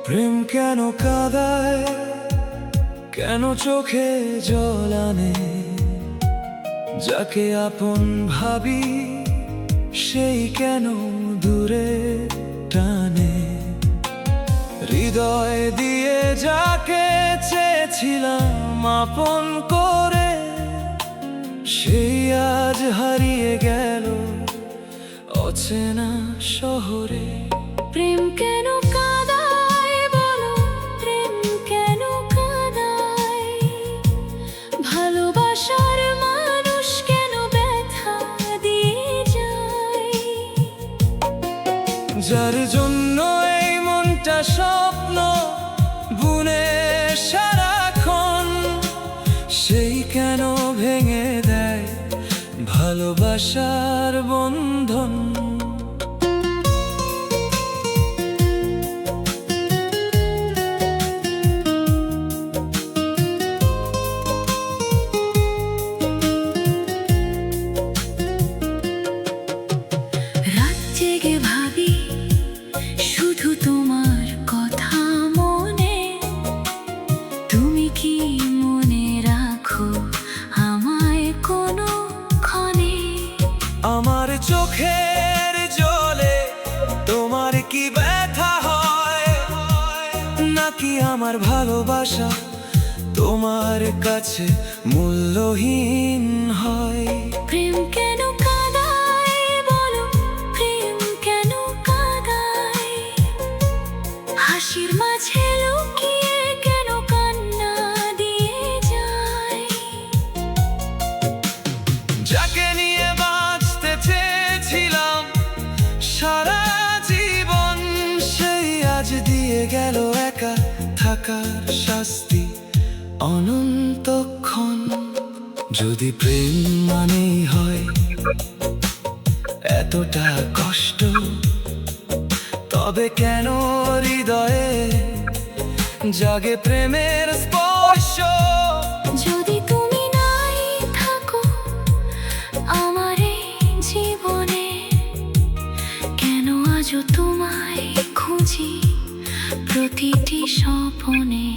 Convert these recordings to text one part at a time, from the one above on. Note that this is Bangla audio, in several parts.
প্রেম কেন কাঁদায়, কেন চোখে জল আনে? যাকে আপন ভাবি সেই কেন দূরে টানে? হৃদয় দিয়ে যাকে চেয়েছিলাম আপন করে, সেই আজ হারিয়ে গেল অচেনা শহরে। প্রেম কেন কাঁদায় বলো, প্রেম কেন কাঁদায়? ভালোবাসার মানুষ কেন ব্যথা দিয়ে যায়? যার জন্য এই মনটা স্বপ্ন বুনে সারাক্ষণ, সেই কেন ভেঙে দেয় ভালোবাসার বন্ধন? রাত জেগে ভাবি শুধু তোমার কথা মনে। তুমি কি মনে রাখো আমায় কোনো ক্ষণে? আমার চোখের জলে তোমার কি ব্যথা হয়, নাকি আমার ভালোবাসা তোমার কাছে মূল্যহীন হয়? প্রেম কেন কাঁদায় বলো, প্রেম কেন কাঁদায়? হাসির মাঝে লুকিয়ে কেন কান্না দিয়ে যায়? যাকে নিয়ে বাঁচতে চেয়েছিলাম সারা জীবন, সেই আজ দিয়ে গেল একা থাকার শাস্তি অনন্তক্ষণ। যদি প্রেম মানেই হয় এতটা কষ্ট, তবে কেন হৃদয়ে জাগে প্রেমের স্পর্শ? যদি তুমি নাই থাকো আমার এই জীবনে, কেন আজও তোমায় খুঁজি প্রতিটি স্বপনে?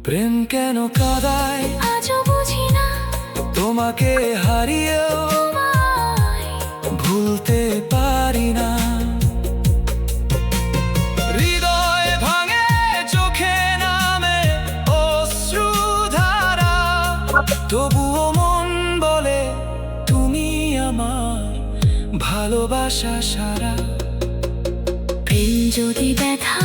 প্রেম কেন কাঁদায়, আজও বুঝি না তোমাকে হারিয়েও তোমায়। ভুলতে পারি না। হৃদয় ভাঙে, চোখে নামে অশ্রুধারা, তবুও মন বলে তুমি আমার ভালোবাসা সারা। প্রেম যদি ব্যথা